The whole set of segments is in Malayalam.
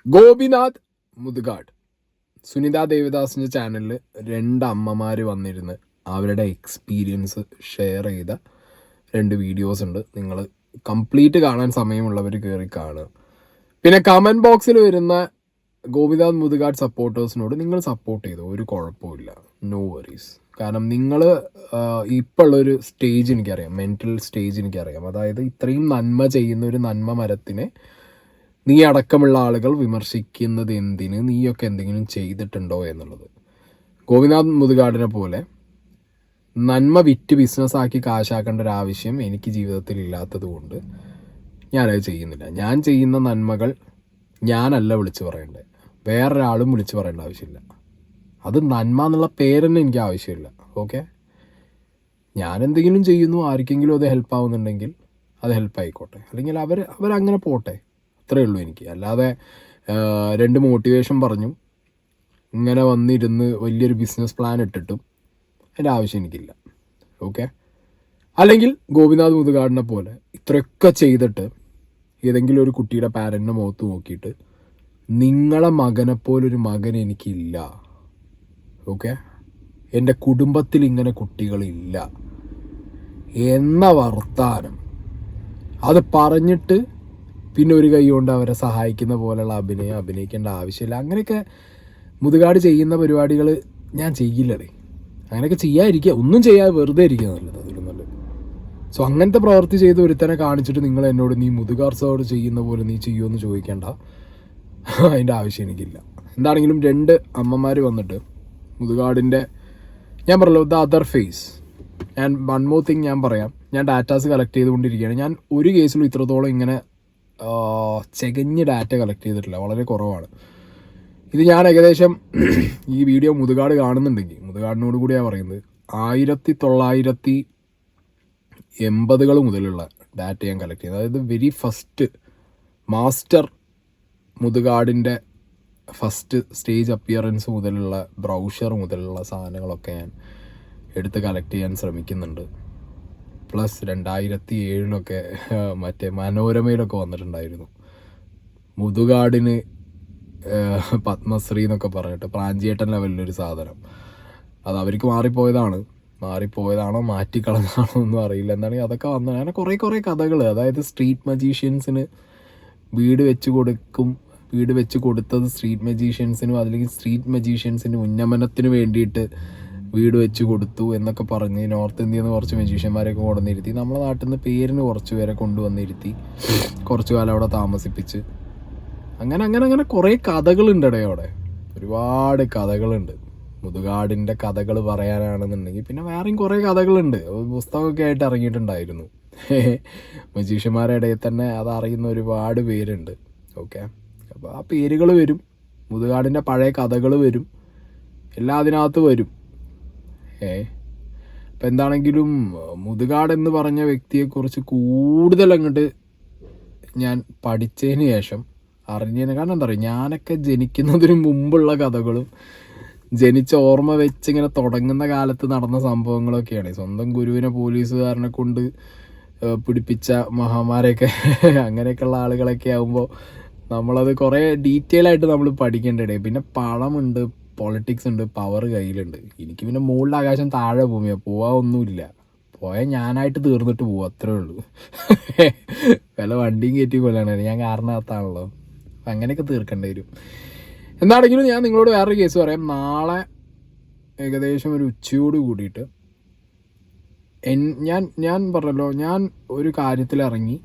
ഗോപിനാഥ് മുതുകാട്. സുനിത ദേവദാസിൻ്റെ ചാനലിൽ 2 അമ്മമാർ വന്നിരുന്ന് അവരുടെ എക്സ്പീരിയൻസ് ഷെയർ ചെയ്ത 2 വീഡിയോസ് ഉണ്ട്. നിങ്ങൾ കംപ്ലീറ്റ് കാണാൻ സമയമുള്ളവർ കയറി കാണുക. പിന്നെ കമൻറ്റ് ബോക്സിൽ വരുന്ന ഗോപിനാഥ് മുതുകാട് സപ്പോർട്ടേഴ്സിനോട് നിങ്ങൾ സപ്പോർട്ട് ചെയ്തു, ഒരു കുഴപ്പമില്ല, നോ വറീസ്. കാരണം നിങ്ങൾ ഇപ്പോൾ ഉള്ളൊരു സ്റ്റേജ് എനിക്കറിയാം, മെൻറ്റൽ സ്റ്റേജ് എനിക്കറിയാം. അതായത് ഇത്രയും നന്മ ചെയ്യുന്ന ഒരു നന്മ മരത്തിനെ നീ അടക്കമുള്ള ആളുകൾ വിമർശിക്കുന്നത് എന്തിന്, നീയൊക്കെ എന്തെങ്കിലും ചെയ്തിട്ടുണ്ടോ എന്നുള്ളത്. ഗോപിനാഥ് മുതുകാടിനെ പോലെ നന്മ വിറ്റ് ബിസിനസ്സാക്കി കാശാക്കേണ്ട ഒരു ആവശ്യം എനിക്ക് ജീവിതത്തിൽ ഇല്ലാത്തത് കൊണ്ട് ഞാനത് ചെയ്യുന്നില്ല. ഞാൻ ചെയ്യുന്ന നന്മകൾ ഞാനല്ല വിളിച്ചു പറയേണ്ടത്, വേറൊരാളും വിളിച്ചു പറയേണ്ട ആവശ്യമില്ല. അത് നന്മ എന്നുള്ള പേരെന്നെ എനിക്ക് ആവശ്യമില്ല. ഓക്കെ, ഞാനെന്തെങ്കിലും ചെയ്യുന്നു, ആർക്കെങ്കിലും അത് ഹെൽപ്പ് ആവുന്നുണ്ടെങ്കിൽ അത് ഹെൽപ്പ് ആയിക്കോട്ടെ, അല്ലെങ്കിൽ അവരങ്ങനെ പോട്ടെ, അത്രയേ ഉള്ളൂ എനിക്ക്. അല്ലാതെ 2 മോട്ടിവേഷൻ പറഞ്ഞു ഇങ്ങനെ വന്നിരുന്ന് വലിയൊരു ബിസിനസ് പ്ലാൻ ഇട്ടിട്ടും അതിൻ്റെ ആവശ്യം എനിക്കില്ല. ഓക്കെ, അല്ലെങ്കിൽ ഗോപിനാഥ് മുതുകാടിനെ പോലെ ഇത്രയൊക്കെ ചെയ്തിട്ട് ഏതെങ്കിലും ഒരു കുട്ടിയുടെ പാരൻറ്റിനെ മുഖത്ത് നോക്കിയിട്ട് നിങ്ങളെ മകനെപ്പോലൊരു മകൻ എനിക്കില്ല, ഓക്കെ, എൻ്റെ കുടുംബത്തിൽ ഇങ്ങനെ കുട്ടികളില്ല എന്ന വർത്താനം അത് പറഞ്ഞിട്ട് പിന്നെ ഒരു കൈ കൊണ്ട് അവരെ സഹായിക്കുന്ന പോലെയുള്ള അഭിനയിക്കേണ്ട ആവശ്യമില്ല. അങ്ങനെയൊക്കെ മുതുകാട് ചെയ്യുന്ന പരിപാടികൾ ഞാൻ ചെയ്യില്ലടേ. അങ്ങനെയൊക്കെ ചെയ്യാതിരിക്കുക, ഒന്നും ചെയ്യാതെ വെറുതെ ഇരിക്കുക നല്ലത്, അതിലും നല്ലത്. സോ അങ്ങനത്തെ പ്രവൃത്തി ചെയ്ത് ഒരുത്തനെ കാണിച്ചിട്ട് നിങ്ങൾ എന്നോട് നീ മുതുകാർ സാർ ചെയ്യുന്ന പോലെ നീ ചെയ്യുമെന്ന് ചോദിക്കേണ്ട, അതിൻ്റെ ആവശ്യം എനിക്കില്ല. എന്താണെങ്കിലും 2 അമ്മമാർ വന്നിട്ട് മുതുകാടിൻ്റെ, ഞാൻ പറഞ്ഞല്ലോ, ദ അതർ ഫേസ്. ഞാൻ വൺ മോർ തിങ് ഞാൻ പറയാം. ഞാൻ ഡാറ്റാസ് കളക്ട് ചെയ്തുകൊണ്ടിരിക്കുകയാണ്. ഞാൻ ഒരു കേസിലും ഇത്രത്തോളം ഇങ്ങനെ ചെകഞ്ഞ് ഡാറ്റ കളക്ട് ചെയ്തിട്ടില്ല, വളരെ കുറവാണ്. ഇത് ഞാൻ ഏകദേശം ഈ വീഡിയോ മുതുകാട് കാണുന്നുണ്ടെങ്കിൽ മുതുകാടിനോട് കൂടിയാണ് പറയുന്നത്, 1980 മുതലുള്ള ഡാറ്റ ഞാൻ കളക്ട് ചെയ്തത്. അതായത് വെരി ഫസ്റ്റ് മാസ്റ്റർ മുതുകാടിൻ്റെ ഫസ്റ്റ് സ്റ്റേജ് അപ്പിയറൻസ് മുതലുള്ള ബ്രൗഷർ മുതലുള്ള സാധനങ്ങളൊക്കെ ഞാൻ എടുത്ത് കളക്ട് ചെയ്യാൻ ശ്രമിക്കുന്നുണ്ട്. പ്ലസ് 2007 മറ്റേ മനോരമയിലൊക്കെ വന്നിട്ടുണ്ടായിരുന്നു മുതുകാടിന് പത്മശ്രീ എന്നൊക്കെ പറഞ്ഞിട്ട്, പ്രാഞ്ചിയേട്ടൻ ലെവലിലൊരു സാധനം. അത് അവർക്ക് മാറിപ്പോയതാണോ മാറ്റിക്കളഞ്ഞാണോ ഒന്നും അറിയില്ല. എന്താണെങ്കിൽ അതൊക്കെ വന്നു. അങ്ങനെ കുറേ കഥകൾ. അതായത് സ്ട്രീറ്റ് മജീഷ്യൻസിന് വീട് വെച്ച് കൊടുത്തത് സ്ട്രീറ്റ് മജീഷ്യൻസിനും, അല്ലെങ്കിൽ സ്ട്രീറ്റ് മജീഷ്യൻസിന് ഉന്നമനത്തിന് വേണ്ടിയിട്ട് വീട് വെച്ച് കൊടുത്തു എന്നൊക്കെ പറഞ്ഞ് നോർത്ത് ഇന്ത്യയിൽ നിന്ന് കുറച്ച് മജീഷ്യന്മാരെയൊക്കെ കൊണ്ടുവന്നിരുത്തി, നമ്മളെ നാട്ടിൽ നിന്ന് പേരിന് കുറച്ച് പേരെ കൊണ്ടുവന്നിരുത്തി കുറച്ച് കാലം അവിടെ താമസിപ്പിച്ച്, അങ്ങനെ കുറേ കഥകളുണ്ട് അവിടെ. ഒരുപാട് കഥകളുണ്ട്. മുതുകാടിൻ്റെ കഥകൾ പറയാനാണെന്നുണ്ടെങ്കിൽ പിന്നെ വേറെയും കുറേ കഥകളുണ്ട്. പുസ്തകമൊക്കെ ആയിട്ട് ഇറങ്ങിയിട്ടുണ്ടായിരുന്നു. മജീഷ്യന്മാരുടെ ഇടയിൽ തന്നെ അതറിയുന്ന ഒരുപാട് പേരുണ്ട്. ഓക്കെ, അപ്പോൾ ആ പേരുകൾ വരും, മുതുകാടിൻ്റെ പഴയ കഥകൾ വരും, എല്ലാം അതിനകത്ത് വരും. അപ്പം എന്താണെങ്കിലും മുതുകാട് എന്ന് പറഞ്ഞ വ്യക്തിയെക്കുറിച്ച് കൂടുതൽ അങ്ങോട്ട് ഞാൻ പഠിച്ചതിന് ശേഷം അറിഞ്ഞതിന്, കാരണം എന്താ പറയുക, ഞാനൊക്കെ ജനിക്കുന്നതിന് മുമ്പുള്ള കഥകളും ജനിച്ച ഓർമ്മ വെച്ച് ഇങ്ങനെ തുടങ്ങുന്ന കാലത്ത് നടന്ന സംഭവങ്ങളൊക്കെയാണ്. സ്വന്തം ഗുരുവിനെ പോലീസുകാരനെ കൊണ്ട് പിടിപ്പിച്ച മഹാന്മാരെയൊക്കെ അങ്ങനെയൊക്കെയുള്ള ആളുകളൊക്കെ ആകുമ്പോൾ നമ്മളത് കുറേ ഡീറ്റെയിൽ ആയിട്ട് നമ്മൾ പഠിക്കേണ്ടേ. പിന്നെ പണമുണ്ട്, പൊളിറ്റിക്സ് ഉണ്ട്, പവർ കയ്യിലുണ്ട്. എനിക്ക് പിന്നെ മുകളിൽ ആകാശം താഴെ ഭൂമിയാണ്, പോവാനൊന്നുമില്ല. പോയാൽ ഞാനായിട്ട് തീർന്നിട്ട് പോവും, അത്രേ ഉള്ളൂ. വല്ല വണ്ടിയും കയറ്റി കൊല്ലാണ്, ഞാൻ കാരണത്താണല്ലോ. അപ്പം അങ്ങനെയൊക്കെ തീർക്കേണ്ടി വരും. എന്താണെങ്കിലും ഞാൻ നിങ്ങളോട് വേറൊരു കേസ് പറയാം. നാളെ ഏകദേശം ഒരു ഉച്ചയോട് കൂടിയിട്ട് ഞാൻ പറഞ്ഞല്ലോ, ഞാൻ ഒരു കാര്യത്തിൽ ഇറങ്ങി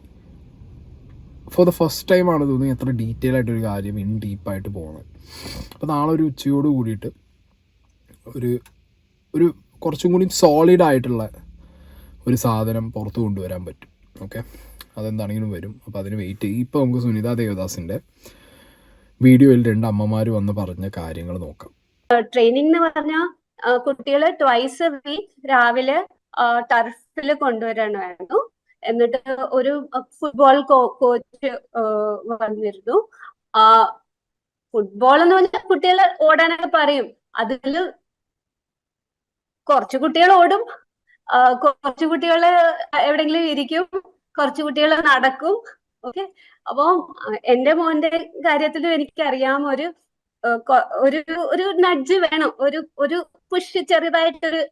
ഫോർ ദ ഫസ്റ്റ് ടൈമാണ് തോന്നുന്നത് എത്ര ഡീറ്റെയിൽ ആയിട്ടൊരു കാര്യം ഡീപ്പായിട്ട് പോകണം. അപ്പോൾ നാളെ ഒരു ഉച്ചയോട് കൂടിയിട്ട് ഒരു കുറച്ചും കൂടി സോളിഡ് ആയിട്ടുള്ള ഒരു സാധനം പുറത്ത് കൊണ്ടുവരാൻ പറ്റും. ഓക്കെ, അതെന്താണെങ്കിലും വരും. അപ്പോൾ അതിന് വെയിറ്റ് ചെയ്യും. ഇപ്പോൾ നമുക്ക് സുനിത ദേവദാസിൻ്റെ വീഡിയോയിൽ 2 അമ്മമാർ വന്ന് പറഞ്ഞ കാര്യങ്ങൾ നോക്കാം. ട്രെയിനിങ് എന്ന് പറഞ്ഞാൽ കുട്ടികളെ ട്വൈസ് എ വീക്ക് രാവിലെ ടർഫിൽ കൊണ്ടുവരണമായിരുന്നു. എന്നിട്ട് ഒരു ഫുട്ബോൾ കോച്ച് വന്നിരുന്നു. ഫുട്ബോൾ എന്ന് പറഞ്ഞാൽ കുട്ടികൾ ഓടാനൊക്കെ പറയും. അതില് കുറച്ച് കുട്ടികൾ ഓടും, കുറച്ച് കുട്ടികൾ എവിടെയെങ്കിലും ഇരിക്കും, കുറച്ച് കുട്ടികൾ നടക്കും, ഓക്കെ. അപ്പൊ എന്റെ മോന്റെ കാര്യത്തിലും എനിക്കറിയാം ഒരു ഒരു നഡ്ജ് വേണം, ഒരു പുഷ്, ചെറുതായിട്ടൊരു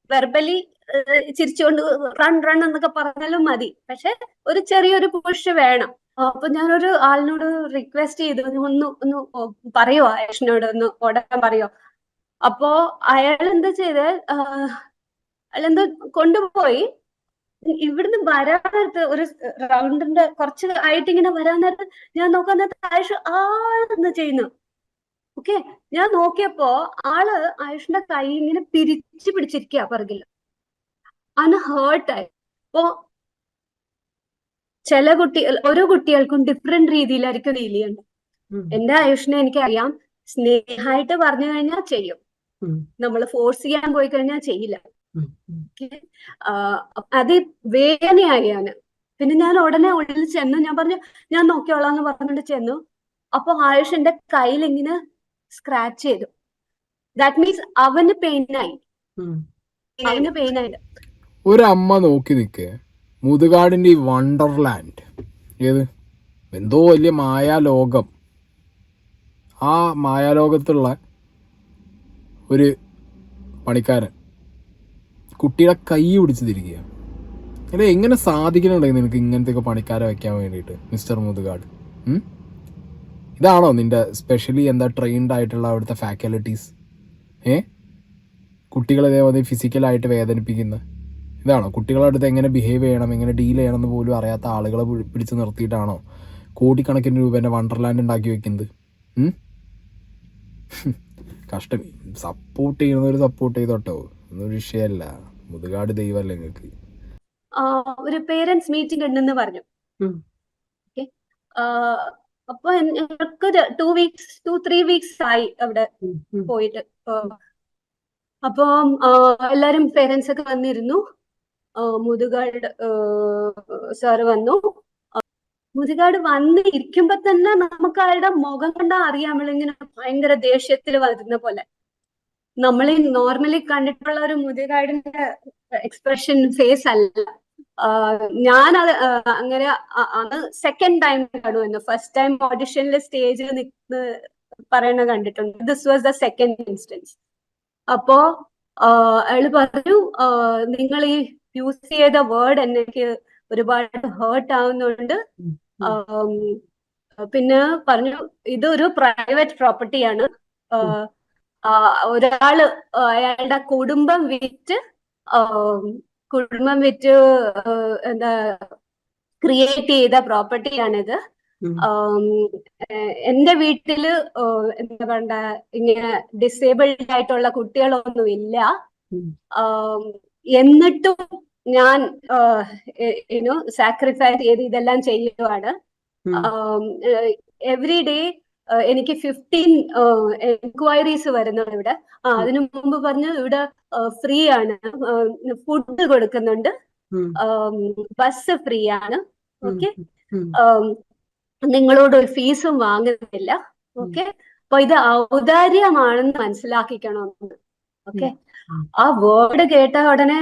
വെർബലി ചിരിച്ചുകൊണ്ട് റൺ റൺ എന്നൊക്കെ പറഞ്ഞാലും മതി, പക്ഷെ ഒരു ചെറിയൊരു പുഷ് വേണം. അപ്പൊ ഞാനൊരു ആളിനോട് റിക്വസ്റ്റ് ചെയ്തു, ഒന്ന് പറയോ ആയുഷിനോട് ഒന്ന് ഓടാൻ പറയോ. അപ്പോ അയാൾ എന്താ ചെയ്ത്, അയാളെന്തോ കൊണ്ടുപോയി. ഇവിടുന്ന് വരാൻ നേരത്ത് ഒരു റൗണ്ടിന്റെ കുറച്ച് ആയിട്ട് ഇങ്ങനെ വരാൻ നേരത്ത് ഞാൻ നോക്കാൻ നേരത്ത് ആയുഷ് ആന്ന് ചെയ്യുന്നു. ഓക്കെ. ഞാൻ നോക്കിയപ്പോ ആയുഷിന്റെ കൈ ഇങ്ങനെ പിരിച്ചു പിടിച്ചിരിക്കുക പിറകിൽ. അവന് ഹേർട്ടായി. അപ്പോ ഓരോ കുട്ടികൾക്കും ഡിഫറെന്റ് രീതിയിലായിരിക്കും ഡീൽ ചെയ്യേണ്ടത്. എന്റെ ആയുഷിനെ എനിക്കറിയാം, സ്നേഹമായിട്ട് പറഞ്ഞു കഴിഞ്ഞാൽ ചെയ്യും, നമ്മൾ ഫോഴ്സ് ചെയ്യാൻ പോയി കഴിഞ്ഞാൽ ചെയ്യില്ല. അത് വേദനയായി അവന്. പിന്നെ ഞാൻ ഉടനെ ഉള്ളിൽ ചെന്നു, ഞാൻ പറഞ്ഞു ഞാൻ നോക്കിയോളാന്ന് പറഞ്ഞിട്ട് ചെന്നു. അപ്പൊ ആയുഷ് എന്റെ കയ്യിൽ ഇങ്ങനെ സ്ക്രാച്ച് ചെയ്തു. ദാറ്റ് മീൻസ് അവന് പെയിനായി. ഒരമ്മ നോക്കി നിൽക്കേ, മുതുകാടിന്റെ ഈ വണ്ടർലാൻഡ്, ഏത് എന്തോ വലിയ മായാലോകം, ആ മായാലോകത്തുള്ള ഒരു പണിക്കാരൻ കുട്ടിയുടെ കൈ പിടിച്ച് തിരിക്കുക. അല്ലെ, എങ്ങനെ സാധിക്കണുണ്ടെങ്കിൽ നിനക്ക് ഇങ്ങനത്തെയൊക്കെ പണിക്കാരെ വെക്കാൻ വേണ്ടിയിട്ട് മിസ്റ്റർ മുതുകാട്? ഇതാണോ നിന്റെ സ്പെഷ്യലി എന്താ ട്രെയിൻഡ് ആയിട്ടുള്ള അവിടുത്തെ ഫാക്കൽറ്റീസ്? കുട്ടികളെ ഇതേപോലെ ഫിസിക്കലായിട്ട് വേദനിപ്പിക്കുന്ന ഇതാണോ? കുട്ടികളുടെ അടുത്ത് എങ്ങനെ ബിഹേവ് ചെയ്യണം, എങ്ങനെ ഡീൽ ചെയ്യണം എന്ന് പോലും അറിയാത്ത ആളുകളെ പിടിച്ച് നിർത്തിയിട്ടാണോ കോടിക്കണക്കിന് രൂപേൻ്റെ വണ്ടർലാൻഡ് ഉണ്ടാക്കി വെക്കുന്നത്? കഷ്ടം. സപ്പോർട്ട് ചെയ്യുന്നവർ സപ്പോർട്ട് ചെയ്തോട്ടോ, ഒന്നും വിഷയമല്ല. മുതുകാട് ദൈവമല്ല നിങ്ങൾക്ക്. ഒരു പേരൻസ് മീറ്റിംഗ് ഉണ്ടെന്ന് പറഞ്ഞു. അപ്പൊ ഞങ്ങൾക്ക് 2-3 വീക്സ് ആയി അവിടെ പോയിട്ട്. അപ്പം എല്ലാരും പേരൻസ് ഒക്കെ വന്നിരുന്നു. മുതുകാട് സാറ് വന്നു. മുതുകാട് വന്ന് ഇരിക്കുമ്പോ തന്നെ നമുക്ക് അയാളുടെ മുഖം കണ്ടാൽ അറിയാം, ഇങ്ങനെ ഭയങ്കര ദേഷ്യത്തിൽ വരുന്ന പോലെ. നമ്മൾ നോർമലി കണ്ടിട്ടുള്ള ഒരു മുതുകാടിന്റെ എക്സ്പ്രഷൻ ഫേസ് അല്ല. ഞാനത് അങ്ങനെ അത് സെക്കൻഡ് ടൈം കാണുമെന്ന്. ഫസ്റ്റ് ടൈം ഓഡിഷനിൽ സ്റ്റേജിൽ നിൽക്കുന്ന പറയണ കണ്ടിട്ടുണ്ട്. This was the second instance. അപ്പോ അയാള് പറഞ്ഞു, നിങ്ങൾ ഈ യൂസ് ചെയ്ത വേർഡ് എനിക്ക് ഒരുപാട് ഹേർട്ട് ആവുന്നുണ്ട്. പിന്നെ പറഞ്ഞു, ഇതൊരു പ്രൈവറ്റ് പ്രോപ്പർട്ടിയാണ്. ഒരാള് അയാളുടെ കുടുംബം വിറ്റ് എന്താ ക്രിയേറ്റ് ചെയ്ത പ്രോപ്പർട്ടിയാണിത്. എന്റെ വീട്ടില് എന്താ പറയണ്ട, ഇങ്ങനെ ഡിസേബിൾഡ് ആയിട്ടുള്ള കുട്ടികളൊന്നും ഇല്ല. എന്നിട്ടും ഞാൻ സാക്രിഫൈസ് ചെയ്ത് ഇതെല്ലാം ചെയ്യുവാണ്. എവറി ഡേ എനിക്ക് 15 എൻക്വയറീസ് വരുന്നുണ്ട് ഇവിടെ. അതിനു മുമ്പ് പറഞ്ഞു ഇവിടെ ഫ്രീ ആണ്, ഫുഡ് കൊടുക്കുന്നുണ്ട്, ബസ് ഫ്രീ ആണ്. ഓക്കെ, നിങ്ങളോട് ഒരു ഫീസും വാങ്ങുന്നില്ല. ഓക്കെ, അപ്പൊ ഇത് ഔദാര്യമാണെന്ന് മനസ്സിലാക്കിക്കണമെന്ന്. ഓക്കെ, ആ വേർഡ് കേട്ട ഉടനെ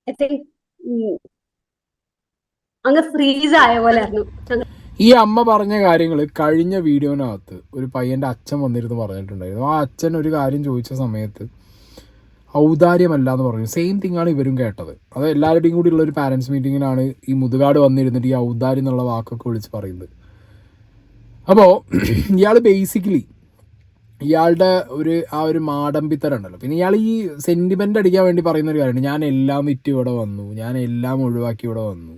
ഐ തിങ്ക് അങ്ങ് ഫ്രീസ് ആയ പോലെ ആയിരുന്നു. ഈ അമ്മ പറഞ്ഞ കാര്യങ്ങൾ കഴിഞ്ഞ വീഡിയോനകത്ത് ഒരു പയ്യൻ്റെ അച്ഛൻ വന്നിരുന്ന് പറഞ്ഞിട്ടുണ്ടായിരുന്നു. ആ അച്ഛൻ ഒരു കാര്യം ചോദിച്ച സമയത്ത് ഔദാര്യമല്ല എന്ന് പറഞ്ഞു. സെയിം തിങ് ആണ് ഇവരും കേട്ടത്. അത് എല്ലാവരുടെയും കൂടി ഉള്ള ഒരു പാരൻസ് മീറ്റിങ്ങിനാണ് ഈ മുതുകാട് വന്നിരുന്നിട്ട് ഈ ഔദാര്യം എന്നുള്ള വാക്കൊക്കെ വിളിച്ച് പറയുന്നത്. അപ്പോൾ ഇയാൾ ബേസിക്കലി ഇയാളുടെ ആ ഒരു മാടമ്പിത്തരം ഉണ്ടല്ലോ. പിന്നെ ഇയാൾ ഈ സെൻറ്റിമെൻ്റ് അടിക്കാൻ വേണ്ടി പറയുന്ന ഒരു കാര്യമാണ്, ഞാൻ എല്ലാം വിറ്റ് ഇവിടെ വന്നു, ഞാൻ എല്ലാം ഒഴിവാക്കി ഇവിടെ വന്നു.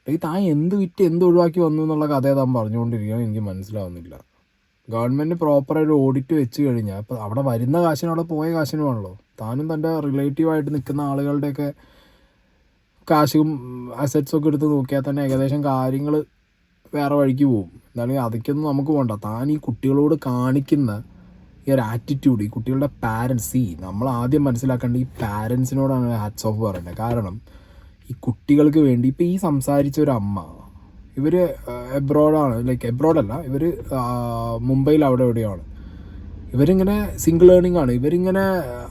ഈ താൻ എന്ത് വിറ്റ് എന്ത് ഒഴിവാക്കി വന്നു എന്നുള്ള കഥയെ താൻ പറഞ്ഞുകൊണ്ടിരിക്കുകയാണ്. എനിക്ക് മനസ്സിലാവുന്നില്ല. ഗവൺമെൻറ് പ്രോപ്പറായിട്ട് ഓഡിറ്റ് വെച്ച് കഴിഞ്ഞാൽ അപ്പോൾ അവിടെ വരുന്ന കാശിനും അവിടെ പോയ കാശിനുമാണല്ലോ. താനും തൻ്റെ റിലേറ്റീവായിട്ട് നിൽക്കുന്ന ആളുകളുടെയൊക്കെ കാശും അസറ്റ്സൊക്കെ എടുത്ത് നോക്കിയാൽ തന്നെ ഏകദേശം കാര്യങ്ങൾ വേറെ വഴിക്ക് പോകും. എന്നാലും അതൊക്കെയൊന്നും നമുക്ക് പോകണ്ട. താൻ ഈ കുട്ടികളോട് കാണിക്കുന്ന ഈ ഒരു ആറ്റിറ്റ്യൂഡ്, ഈ കുട്ടികളുടെ പാരൻസ്, നമ്മൾ ആദ്യം മനസ്സിലാക്കേണ്ട ഈ പാരൻസിനോടാണ് ഹാറ്റ്സ് ഓഫ് പറയേണ്ടത്. കാരണം ഈ കുട്ടികൾക്ക് വേണ്ടി ഇപ്പോൾ ഈ സംസാരിച്ച ഒരു അമ്മ, ഇവർ എബ്രോഡാണ്, ലൈക്ക് എബ്രോഡല്ല, ഇവർ മുംബൈയിൽ അവിടെ എവിടെയാണ്. ഇവരിങ്ങനെ സിംഗിൾ ഏർണിംഗ് ആണ്. ഇവരിങ്ങനെ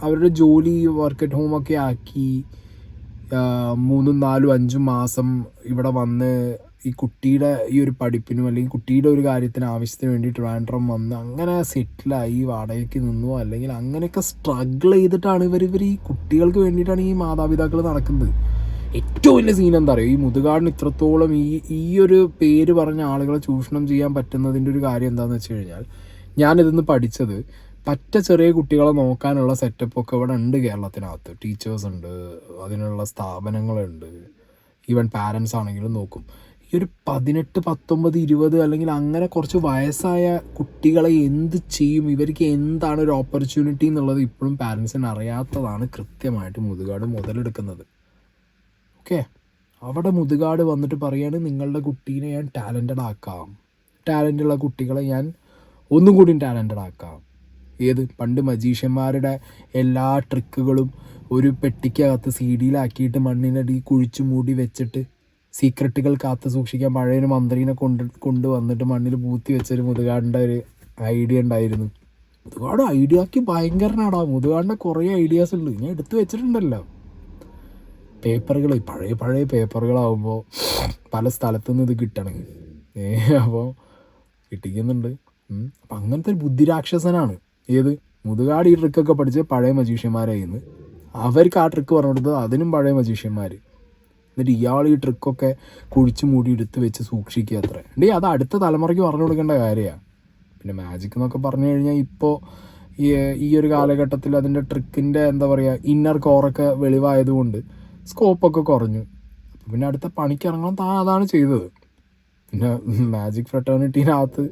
അവരുടെ ജോലി വർക്ക് അറ്റ് ഹോമൊക്കെ ആക്കി 3, 4, 5 മാസം ഇവിടെ വന്ന് ഈ കുട്ടിയുടെ ഈ ഒരു പഠിപ്പിനും അല്ലെങ്കിൽ കുട്ടിയുടെ ഒരു കാര്യത്തിന് ആവശ്യത്തിന് വേണ്ടി ട്രിവാൻഡ്രം വന്ന് അങ്ങനെ സെറ്റിലായി വാടകയ്ക്ക് നിന്നോ അല്ലെങ്കിൽ അങ്ങനെയൊക്കെ സ്ട്രഗിൾ ചെയ്തിട്ടാണ് ഇവർ ഈ കുട്ടികൾക്ക് വേണ്ടിയിട്ടാണ് ഈ മാതാപിതാക്കൾ നടക്കുന്നത്. ഏറ്റവും വലിയ സീൻ എന്താ പറയുക, ഈ മുതുകാടിന് ഇത്രത്തോളം ഈ ഒരു പേര് പറഞ്ഞ ആളുകളെ ചൂഷണം ചെയ്യാൻ പറ്റുന്നതിൻ്റെ ഒരു കാര്യം എന്താണെന്ന് വെച്ച് കഴിഞ്ഞാൽ, ഞാനിതൊന്ന് പഠിച്ചത് പറ്റ ചെറിയ കുട്ടികളെ നോക്കാനുള്ള സെറ്റപ്പൊക്കെ ഇവിടെ ഉണ്ട് കേരളത്തിനകത്ത്. ടീച്ചേഴ്സ് ഉണ്ട്, അതിനുള്ള സ്ഥാപനങ്ങളുണ്ട്, ഈവൻ പാരൻസ് ആണെങ്കിലും നോക്കും. ഈ ഒരു 18, 19, 20 അല്ലെങ്കിൽ അങ്ങനെ കുറച്ച് വയസ്സായ കുട്ടികളെ എന്ത് ചെയ്യും, ഇവർക്ക് എന്താണ് ഒരു ഓപ്പർച്യൂണിറ്റി എന്നുള്ളത് ഇപ്പോഴും പാരൻസിന് അറിയാത്തതാണ് കൃത്യമായിട്ട് മുതുകാട് മുതലെടുക്കുന്നത്. ഓക്കെ, അവിടെ മുതുകാട് വന്നിട്ട് പറയാണ് നിങ്ങളുടെ കുട്ടീനെ ഞാൻ ടാലൻറ്റഡ് ആക്കാം, ടാലൻ്റുള്ള കുട്ടികളെ ഞാൻ ഒന്നും കൂടി ടാലൻറ്റഡ് ആക്കാം. ഏത് പണ്ട് മജീഷ്യന്മാരുടെ എല്ലാ ട്രിക്കുകളും ഒരു പെട്ടിക്കകത്ത് CD-യിലാക്കിയിട്ട് മണ്ണിനടി കുഴിച്ചു മൂടി വെച്ചിട്ട് സീക്രട്ടുകൾ കാത്തു സൂക്ഷിക്കാൻ പഴയൊരു മന്ത്രീനെ കൊണ്ടുവന്നിട്ട് മണ്ണിൽ പൂത്തി വെച്ചൊരു മുതുകാടിൻ്റെ ഒരു ഐഡിയ ഉണ്ടായിരുന്നു. മുതുകാട് ഐഡിയാക്കി ഭയങ്കരനാടാ. മുതുകാടിൻ്റെ കുറേ ഐഡിയാസ് ഉണ്ട്, ഞാൻ എടുത്തു വെച്ചിട്ടുണ്ടല്ലോ. പേപ്പറുകൾ, പഴയ പേപ്പറുകളാകുമ്പോൾ പല സ്ഥലത്തുനിന്ന് ഇത് കിട്ടണം, അപ്പോൾ കിട്ടിക്കുന്നുണ്ട്. അപ്പം അങ്ങനത്തെ ഒരു ബുദ്ധിരാക്ഷസനാണ് ഏത് മുതുകാട്. ഈ ട്രിക്കൊക്കെ പഠിച്ച് പഴയ മജീഷ്യന്മാരായിരുന്നു, അവർക്ക് ആ ട്രിക്ക് പറഞ്ഞു കൊടുത്തത് അതിനും പഴയ മജീഷ്യന്മാർ. എന്നിട്ട് ഇയാൾ ഈ ട്രിക്കൊക്കെ കുഴിച്ച് മൂടി എടുത്ത് വെച്ച് സൂക്ഷിക്കുക അത്ര അത് അടുത്ത തലമുറയ്ക്ക് പറഞ്ഞു കൊടുക്കേണ്ട കാര്യമാണ്. പിന്നെ മാജിക് എന്നൊക്കെ പറഞ്ഞു കഴിഞ്ഞാൽ ഇപ്പോൾ ഈ ഒരു കാലഘട്ടത്തിൽ അതിൻ്റെ ട്രിക്കിൻ്റെ എന്താ പറയുക ഇന്നർ കോറൊക്കെ വെളിവായതുകൊണ്ട് സ്കോപ്പൊക്കെ കുറഞ്ഞു. പിന്നെ അടുത്ത പണിക്ക് ഇറങ്ങാൻ താൻ അതാണ് ചെയ്തത്. പിന്നെ മാജിക് ഫ്രട്ടേണിറ്റീനകത്ത്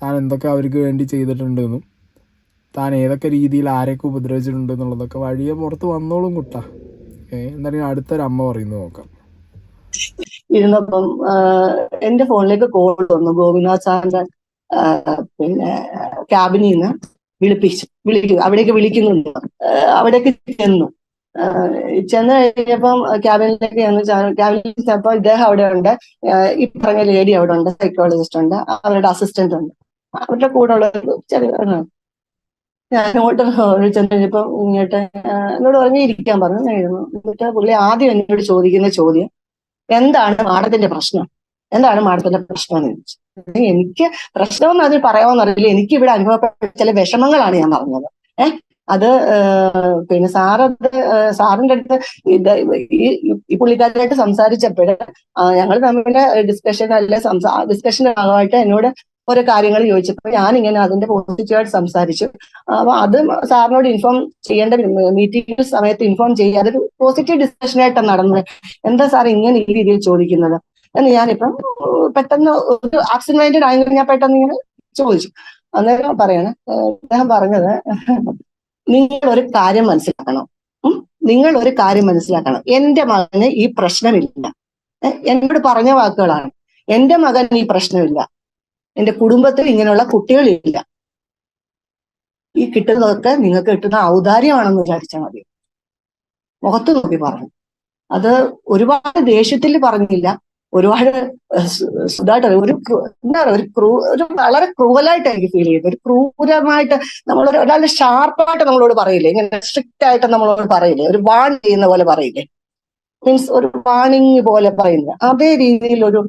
താൻ എന്തൊക്കെ അവർക്ക് വേണ്ടി ചെയ്തിട്ടുണ്ടെന്നും താൻ ഏതൊക്കെ രീതിയിൽ ആരെയൊക്കെ ഉപദ്രവിച്ചിട്ടുണ്ട് എന്നുള്ളതൊക്കെ വഴിയെ പുറത്ത് വന്നോളും കുട്ട. എന്തായാലും അടുത്തൊരമ്മ പറയുന്നത് നോക്കാം. ഇരുന്നപ്പം എന്റെ ഫോണിലേക്ക് കോൾ വന്നു. ഗോപിനാഥ് സാറിന്റെ പിന്നെ ക്യാബിനിൽ നിന്ന് വിളിക്കും, അവിടേക്ക് വിളിക്കുന്നുണ്ട്. അവിടേക്ക് ചെന്ന് കഴിഞ്ഞപ്പം ക്യാബിനിലേക്ക് ക്യാബിനിൽ ചെന്നപ്പോൾ ഇദ്ദേഹം അവിടെ ഉണ്ട്, ഈ പറഞ്ഞ ലേഡി അവിടെ ഉണ്ട്, സൈക്കോളജിസ്റ്റ് ഉണ്ട്, അവരുടെ അസിസ്റ്റന്റ് ഉണ്ട്, അവരുടെ കൂടെ ഉള്ള ചെറിയ ഞാൻ അങ്ങോട്ട് ചെന്ന് കഴിഞ്ഞപ്പം ഇങ്ങോട്ട് എന്നോട് ഇരിക്കാൻ പറഞ്ഞു. ഞാൻ ഇരുന്നു. എന്നിട്ട് പുള്ളി ആദ്യം എന്നോട് ചോദിക്കുന്ന ചോദ്യം, എന്താണ് മാഡത്തിന്റെ പ്രശ്നം, എന്താണ് മാഡത്തിന്റെ പ്രശ്നം എന്ന് ചോദിച്ചു. എനിക്ക് പ്രശ്നമെന്ന് അതിൽ പറയാമെന്നറിയില്ല, എനിക്ക് ഇവിടെ അനുഭവപ്പെട്ട ചില വിഷമങ്ങളാണ് ഞാൻ പറഞ്ഞത്. അത് പിന്നെ സാറിന്റെ അടുത്ത് ഈ പുള്ളിക്കാരായിട്ട് സംസാരിച്ചപ്പോൾ ഞങ്ങൾ തമ്മിലെ ഡിസ്കഷന്റെ ഭാഗമായിട്ട് എന്നോട് ഓരോ കാര്യങ്ങൾ ചോദിച്ചപ്പോൾ ഞാനിങ്ങനെ അതിന്റെ പോസിറ്റീവായിട്ട് സംസാരിച്ചു. അപ്പൊ അത് സാറിനോട് ഇൻഫോം ചെയ്യേണ്ട മീറ്റിംഗ് സമയത്ത് ഇൻഫോം ചെയ്യാതെ പോസിറ്റീവ് ഡിസ്കഷനായിട്ടാണ് നടന്നത്. എന്താ സാർ ഇങ്ങനെ ഈ രീതിയിൽ ചോദിക്കുന്നത് എന്ന് ഞാനിപ്പം പെട്ടെന്ന് ഒരു ആബ്സെന്റ് മൈൻഡഡ് ആയെങ്കിലും ഞാൻ പെട്ടെന്ന് ഇങ്ങനെ ചോദിച്ചു. അന്നേരം പറയണേ, അദ്ദേഹം പറഞ്ഞത്, നിങ്ങൾ ഒരു കാര്യം മനസ്സിലാക്കണം, എന്റെ മകന് ഈ പ്രശ്നമില്ല. എന്നോട് പറഞ്ഞ വാക്കുകളാണ്. എന്റെ മകൻ ഈ പ്രശ്നമില്ല, എന്റെ കുടുംബത്തിൽ ഇങ്ങനെയുള്ള കുട്ടികളില്ല. ഈ കിട്ടുന്നതൊക്കെ നിങ്ങൾക്ക് കിട്ടുന്ന ഔദാര്യമാണെന്ന് വിചാരിച്ചാൽ മതി. മുഖത്ത് നോക്കി പറഞ്ഞു. അത് ഒരുപാട് ദേഷ്യത്തിൽ പറഞ്ഞില്ല, ഒരുപാട് ഇതായിട്ട് ഒരു എന്താ പറയുക, ഒരു വളരെ ക്രൂവലായിട്ട് എനിക്ക് ഫീൽ ചെയ്തു. ഒരു ക്രൂരമായിട്ട് ഒരാളുടെ ഷാർപ്പായിട്ട് നമ്മളോട് പറയില്ലേ, ഇങ്ങനെ സ്ട്രിക്റ്റ് ആയിട്ട് നമ്മളോട് പറയില്ലേ, ഒരു വാൺ ചെയ്യുന്ന പോലെ പറയില്ലേ, മീൻസ് ഒരു വാണിങ് പോലെ പറയുന്നത്, അതേ രീതിയിൽ ഒരു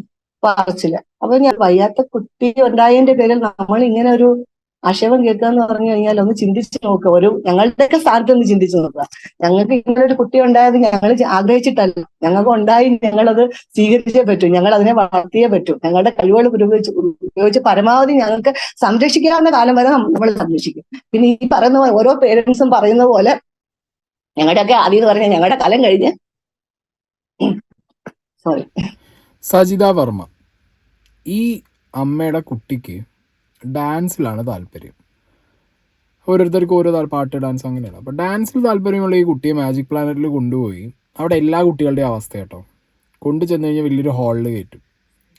പറച്ചില്ല. അപ്പൊ ഞാൻ വയ്യാത്ത കുട്ടി ഉണ്ടായതിന്റെ പേരിൽ നമ്മൾ ഇങ്ങനെ ഒരു ആക്ഷേപം കേൾക്കുക എന്ന് പറഞ്ഞു കഴിഞ്ഞാൽ ഒന്ന് ചിന്തിച്ച് നോക്കുക. ഞങ്ങളുടെയൊക്കെ സ്ഥാനത്ത് ഒന്ന് ചിന്തിച്ചു നോക്കുക. ഞങ്ങൾക്ക് ഇങ്ങനെ ഒരു കുട്ടി ഉണ്ടായത് ഞങ്ങൾ ആഗ്രഹിച്ചിട്ടല്ല, ഞങ്ങൾക്ക് ഉണ്ടായി, ഞങ്ങളത് സ്വീകരിച്ചേ പറ്റൂ, ഞങ്ങൾ അതിനെ വളർത്തിയേ പറ്റൂ. ഞങ്ങളുടെ കഴിവുകൾ ഉപയോഗിച്ച് പരമാവധി ഞങ്ങൾക്ക് സംരക്ഷിക്കാവുന്ന കാലം വരെ നമ്മൾ സംരക്ഷിക്കും. പിന്നെ ഈ പറയുന്ന ഓരോ പേരൻസും പറയുന്ന പോലെ ഞങ്ങളുടെയൊക്കെ ആദ്യം എന്ന് പറഞ്ഞാൽ ഞങ്ങളുടെ കാലം കഴിഞ്ഞ് സജിത വർമ്മ, ഈ അമ്മയുടെ കുട്ടിക്ക് ഡാൻസിലാണ് താല്പര്യം. ഓരോരുത്തർക്കും ഓരോ പാട്ട്, ഡാൻസ് അങ്ങനെയാണ്. അപ്പോൾ ഡാൻസിൽ താല്പര്യമുള്ള ഈ കുട്ടിയെ മാജിക് പ്ലാനറ്റിൽ കൊണ്ടുപോയി അവിടെ എല്ലാ കുട്ടികളുടെയും അവസ്ഥ കേട്ടോ, കൊണ്ടു ചെന്ന് കഴിഞ്ഞാൽ വലിയൊരു ഹാളിൽ കയറ്റും.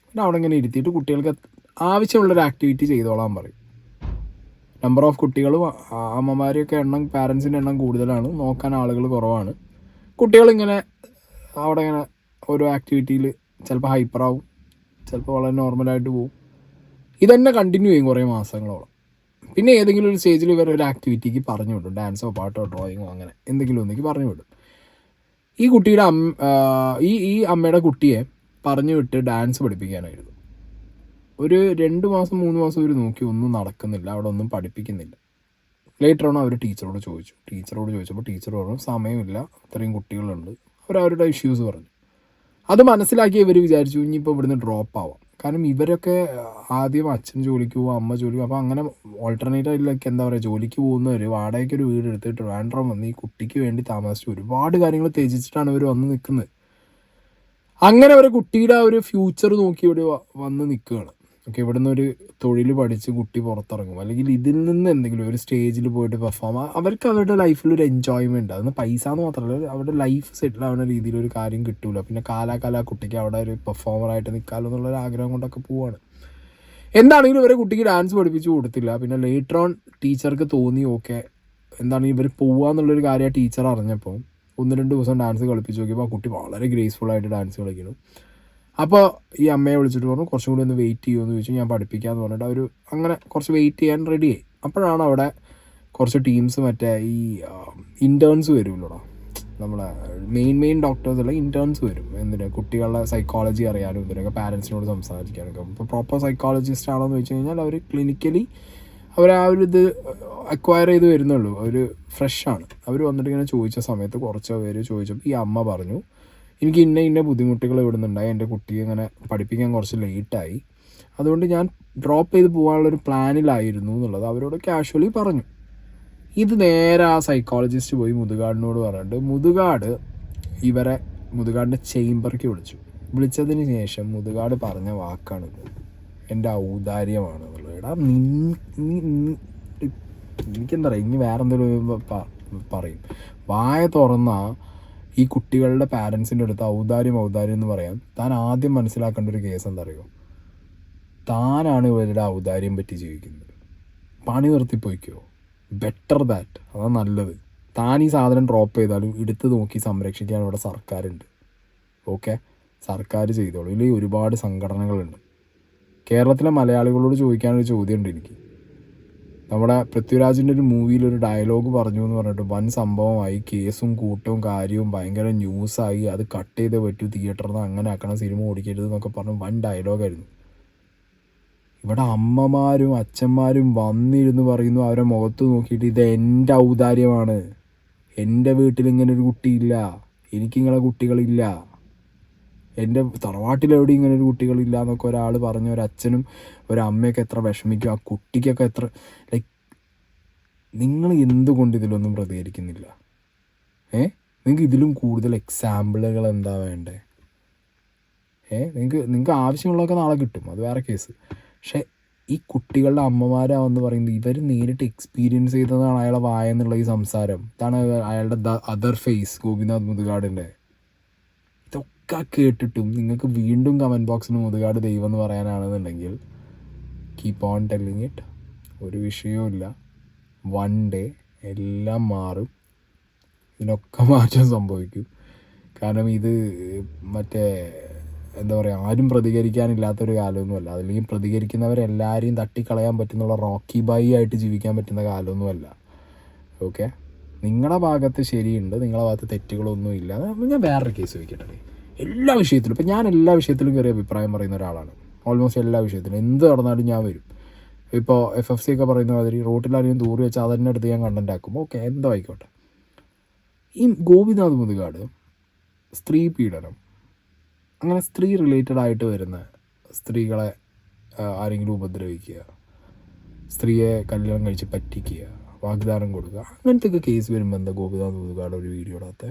പിന്നെ അവിടെ ഇങ്ങനെ ഇരുത്തിയിട്ട് കുട്ടികൾക്ക് ആവശ്യമുള്ളൊരു ആക്ടിവിറ്റി ചെയ്തോളാൻ പറയും. നമ്പർ ഓഫ് കുട്ടികളും അമ്മമാരെയൊക്കെ എണ്ണം, പാരൻസിൻ്റെ എണ്ണം കൂടുതലാണ്, നോക്കാൻ ആളുകൾ കുറവാണ്. കുട്ടികളിങ്ങനെ അവിടെ ഇങ്ങനെ ഓരോ ആക്ടിവിറ്റിയിൽ ചിലപ്പോൾ ഹൈപ്പറാവും, ചിലപ്പോൾ വളരെ നോർമലായിട്ട് പോവും. ഇതന്നെ കണ്ടിന്യൂ ചെയ്യും കുറേ മാസങ്ങളോളം. പിന്നെ ഏതെങ്കിലും ഒരു സ്റ്റേജിൽ ഇവർ ഒരു ആക്ടിവിറ്റിക്ക് പറഞ്ഞു വിടും, ഡാൻസോ പാട്ടോ ഡ്രോയിങ്ങോ അങ്ങനെ എന്തെങ്കിലും ഒന്നേക്ക് പറഞ്ഞു വിടും. ഈ കുട്ടിയുടെ ഈ അമ്മയുടെ കുട്ടിയെ പറഞ്ഞു വിട്ട് ഡാൻസ് പഠിപ്പിക്കാനായിരുന്നു. ഒരു 2 മാസം 3 മാസം ഇവർ നോക്കി, ഒന്നും നടക്കുന്നില്ല, അവിടെ ഒന്നും പഠിപ്പിക്കുന്നില്ല. ലേറ്റർ ഓൺ അവർ ടീച്ചറോട് ചോദിച്ചപ്പോൾ ടീച്ചർ പറഞ്ഞു സമയമില്ല, അത്രയും കുട്ടികളുണ്ട്, അവരവരുടെ ഇഷ്യൂസ് പറഞ്ഞു. അത് മനസ്സിലാക്കി ഇവർ വിചാരിച്ചു ഇനിയിപ്പോൾ ഇവിടുന്ന് ഡ്രോപ്പ് ആവാം. കാരണം ഇവരൊക്കെ ആദ്യം അച്ഛൻ ജോലിക്ക് പോകും, അമ്മ ജോലിക്ക്, അപ്പോൾ അങ്ങനെ ഓൾട്ടർനേറ്റീവിലേക്ക് എന്താ പറയുക, ജോലിക്ക് പോകുന്നവർ വാടകയ്ക്ക് ഒരു വീട് എടുത്തിട്ട് ട്രിവാൻഡ്രം വന്ന് ഈ കുട്ടിക്ക് വേണ്ടി താമസിച്ച് ഒരുപാട് കാര്യങ്ങൾ ത്യജിച്ചിട്ടാണ് ഇവർ വന്ന് നിൽക്കുന്നത്. അങ്ങനെ ഒരു കുട്ടിയുടെ ആ ഒരു ഫ്യൂച്ചർ നോക്കി ഇവിടെ വന്ന് നിൽക്കുകയാണ്. ഓക്കെ, ഇവിടുന്ന് ഒരു തൊഴിൽ പഠിച്ച് കുട്ടി പുറത്തിറങ്ങും, അല്ലെങ്കിൽ ഇതിൽ നിന്ന് എന്തെങ്കിലും ഒരു സ്റ്റേജിൽ പോയിട്ട് പെർഫോം, അവർക്ക് അവരുടെ ലൈഫിൽ ഒരു എൻജോയ്മെൻറ്റ്, അതൊന്ന് പൈസ എന്ന് മാത്രമല്ല അവരുടെ ലൈഫ് സെറ്റിൽ ആവുന്ന രീതിയിൽ ഒരു കാര്യം കിട്ടൂല. പിന്നെ കാലാകാല കുട്ടിക്ക് അവിടെ ഒരു പെർഫോമറായിട്ട് നിൽക്കാമല്ലോ എന്നുള്ളൊരു ആഗ്രഹം കൊണ്ടൊക്കെ പോവാണ്. എന്താണെങ്കിലും ഇവരെ കുട്ടിക്ക് ഡാൻസ് പഠിപ്പിച്ചു കൊടുത്തില്ല. പിന്നെ ലേറ്റർ ഓൺ ടീച്ചർക്ക് തോന്നി ഓക്കെ എന്താണ് ഇവർ പോവാന്നുള്ളൊരു കാര്യം ആ ടീച്ചർ അറിഞ്ഞപ്പോൾ 1-2 ദിവസം ഡാൻസ് കളിപ്പിച്ച് നോക്കിയപ്പോൾ ആ കുട്ടി വളരെ ഗ്രേസ്ഫുള്ളായിട്ട് ഡാൻസ് കളിക്കുന്നു. അപ്പോൾ ഈ അമ്മയെ വിളിച്ചിട്ട് പറഞ്ഞു കുറച്ചും കൂടി ഒന്ന് വെയിറ്റ് ചെയ്യുമെന്ന് ചോദിച്ചു. ഞാൻ പഠിപ്പിക്കാമെന്ന് പറഞ്ഞിട്ട് അവർ അങ്ങനെ കുറച്ച് വെയിറ്റ് ചെയ്യാൻ റെഡിയായി. അപ്പോഴാണ് അവിടെ കുറച്ച് ടീംസ് മറ്റേ ഈ ഇൻറ്റേൺസ് വരുമല്ലോടാ, നമ്മളെ മെയിൻ ഡോക്ടേഴ്സ് അല്ല ഇൻറ്റേൺസ് വരും. എന്തിനാ കുട്ടികളുടെ സൈക്കോളജി അറിയാനും ഇതിനൊക്കെ പാരൻസിനോട് സംസാരിക്കാനൊക്കെ. ഇപ്പോൾ പ്രോപ്പർ സൈക്കോളജിസ്റ്റ് ആണോയെന്ന് വെച്ച് കഴിഞ്ഞാൽ അവർ ക്ലിനിക്കലി അവർ ആ ഒരു ഇത് അക്വയർ ചെയ്ത് വരുന്നുള്ളൂ, അവർ ഫ്രഷാണ്. അവർ വന്നിട്ട് ഇങ്ങനെ ചോദിച്ച സമയത്ത് കുറച്ച് പേര് ചോദിച്ചപ്പോൾ ഈ അമ്മ പറഞ്ഞു എനിക്ക് ഇന്ന ബുദ്ധിമുട്ടുകൾ ഇവിടുന്നുണ്ടായി, എൻ്റെ കുട്ടിയെ ഇങ്ങനെ പഠിപ്പിക്കാൻ കുറച്ച് ലേറ്റായി, അതുകൊണ്ട് ഞാൻ ഡ്രോപ്പ് ചെയ്ത് പോകാനുള്ളൊരു പ്ലാനിലായിരുന്നു എന്നുള്ളത് അവരോട് കാഷ്വലി പറഞ്ഞു. ഇത് നേരെ ആ സൈക്കോളജിസ്റ്റ് പോയി മുതുകാടിനോട് പറഞ്ഞിട്ട് മുതുകാടിൻ്റെ ചേംബർക്ക് വിളിച്ചതിന് ശേഷം മുതുകാട് പറഞ്ഞ വാക്കാണിത്, എൻ്റെ ഔദാര്യമാണ് എന്നുള്ളത്. എടാ എനിക്കെന്താ പറയുക, ഇനി വേറെ എന്തെങ്കിലും പറയും. വായ തുറന്ന ഈ കുട്ടികളുടെ പാരൻസിൻ്റെ അടുത്ത് ഔദാര്യം എന്ന് പറയാൻ താൻ ആദ്യം മനസ്സിലാക്കേണ്ട ഒരു കേസ് എന്താ അറിയുമോ, താനാണ് ഇവരുടെ ഔദാര്യം പറ്റി ജീവിക്കുന്നത്. പണി നിർത്തിപ്പോയിക്കോ, ബെറ്റർ ദാറ്റ്, അതാണ് നല്ലത്. താൻ ഈ സാധനം ഡ്രോപ്പ് ചെയ്താലും എടുത്ത് നോക്കി സംരക്ഷിക്കാൻ ഇവിടെ സർക്കാരുണ്ട്. ഓക്കെ, സർക്കാർ ചെയ്തോളൂ. ഇല്ലെങ്കിൽ ഒരുപാട് സംഘടനകളുണ്ട്. കേരളത്തിലെ മലയാളികളോട് ചോദിക്കാനൊരു ചോദ്യമുണ്ട് എനിക്ക്. നമ്മുടെ പൃഥ്വിരാജിൻ്റെ ഒരു മൂവിയിലൊരു ഡയലോഗ് പറഞ്ഞു എന്ന് പറഞ്ഞിട്ട് വൻ സംഭവമായി, കേസും കൂട്ടവും കാര്യവും ഭയങ്കര ന്യൂസായി, അത് കട്ട് ചെയ്തേ പറ്റൂ, തിയേറ്ററിൽ നിന്ന് അങ്ങനെ ആക്കണം, സിനിമ ഓടിക്കരുത് എന്നൊക്കെ പറഞ്ഞ് വൻ ഡയലോഗായിരുന്നു. ഇവിടെ അമ്മമാരും അച്ഛന്മാരും വന്നിരുന്ന് പറയുന്നു അവരെ മുഖത്ത് നോക്കിയിട്ട് ഇത് എൻ്റെ ഔദാര്യമാണ്, എൻ്റെ വീട്ടിൽ ഇങ്ങനെ ഒരു കുട്ടിയില്ല, എനിക്കിങ്ങനെ കുട്ടികളില്ല, എൻ്റെ തറവാട്ടിലെവിടെ ഇങ്ങനെ ഒരു കുട്ടികളില്ല എന്നൊക്കെ ഒരാൾ പറഞ്ഞ ഒരച്ഛനും ഒരമ്മയൊക്കെ എത്ര വിഷമിക്കും, ആ കുട്ടിക്കൊക്കെ എത്ര ലൈക്ക്. നിങ്ങൾ എന്തുകൊണ്ട് ഇതിലൊന്നും പ്രതികരിക്കുന്നില്ല? നിങ്ങൾക്ക് ഇതിലും കൂടുതൽ എക്സാമ്പിളുകൾ എന്താ വേണ്ടേ? നിങ്ങൾക്ക് ആവശ്യമുള്ളതൊക്കെ നാളെ കിട്ടും, അത് വേറെ കേസ്. പക്ഷേ ഈ കുട്ടികളുടെ അമ്മമാരാവെന്ന് പറയുന്നത് ഇവർ നേരിട്ട് എക്സ്പീരിയൻസ് ചെയ്തതാണ് അയാളെ വായ എന്നുള്ള ഈ സംസാരം. ഇതാണ് അയാളുടെ അതർ ഫേസ് ഗോപിനാഥ് മുതുകാടിൻ്റെ. ഇതൊക്കെ കേട്ടിട്ടും നിങ്ങൾക്ക് വീണ്ടും കമൻറ്റ് ബോക്സിന് മുതുകാട് ദൈവം എന്ന് പറയാനാണെന്നുണ്ടെങ്കിൽ കീപ്പ് ഓൺ ടെല്ലിങ് ഇറ്റ്. ഒരു വിഷയവുമില്ല, വൺ ഡേ എല്ലാം മാറും, ഇതിനൊക്കെ മാറ്റം സംഭവിക്കും. കാരണം ഇത് മറ്റേ എന്താ പറയുക, ആരും പ്രതികരിക്കാനില്ലാത്തൊരു കാലമൊന്നുമല്ല. അല്ലെങ്കിൽ പ്രതികരിക്കുന്നവരെല്ലാവരെയും തട്ടിക്കളയാൻ പറ്റുന്നുള്ള റോക്കി ബായി ആയിട്ട് ജീവിക്കാൻ പറ്റുന്ന കാലമൊന്നുമല്ല. ഓക്കെ, നിങ്ങളുടെ ഭാഗത്ത് ശരിയുണ്ട്, നിങ്ങളുടെ ഭാഗത്ത് തെറ്റുകളൊന്നും ഇല്ല. ഞാൻ വേറൊരു കേസ് വയ്ക്കട്ടെ. എല്ലാ വിഷയത്തിലും ഇപ്പം ഞാൻ എല്ലാ വിഷയത്തിലും കയറി അഭിപ്രായം പറയുന്ന ഒരാളാണ്. ഓൾമോസ്റ്റ് എല്ലാ വിഷയത്തിലും എന്ത് നടന്നാലും ഞാൻ വരും. ഇപ്പോൾ FFC ഒക്കെ പറയുന്ന മാതിരി റോട്ടിലാരെയും തൂറി വെച്ചാൽ അതിൻ്റെ അടുത്ത് ഞാൻ കണ്ടന്റ് ആക്കും. ഓക്കെ, എന്തോ ആയിക്കോട്ടെ. ഈ ഗോപിനാഥ് മുതുകാട് സ്ത്രീ പീഡനം, അങ്ങനെ സ്ത്രീ റിലേറ്റഡ് ആയിട്ട് വരുന്ന സ്ത്രീകളെ ആരെങ്കിലും ഉപദ്രവിക്കുക, സ്ത്രീയെ കല്യാണം കഴിച്ച് പറ്റിക്കുക, വാഗ്ദാനം കൊടുക്കുക, അങ്ങനത്തെ ഒക്കെ കേസ് വരുമ്പോൾ എന്താ ഗോപിനാഥ് മുതുകാട് ഒരു വീഡിയോ ഇടാത്ത?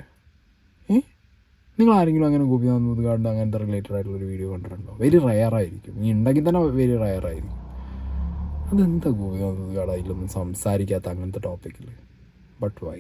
നിങ്ങൾ ആരെങ്കിലും അങ്ങനെ ഗോപിനാഥ് മുതുകാടിൻ്റെ അങ്ങനത്തെ റിലേറ്റഡ് ആയിട്ടുള്ളൊരു വീഡിയോ കണ്ടിട്ടുണ്ടോ? വെരി റയറായിരിക്കും. ഈ ഉണ്ടെങ്കിൽ തന്നെ വെരി റയറായിരിക്കും. അതെന്താ ഗോപിനാഥ് മുതുകാട് അതിലൊന്നും സംസാരിക്കാത്ത അങ്ങനത്തെ ടോപ്പിക്കിൽ? But Y?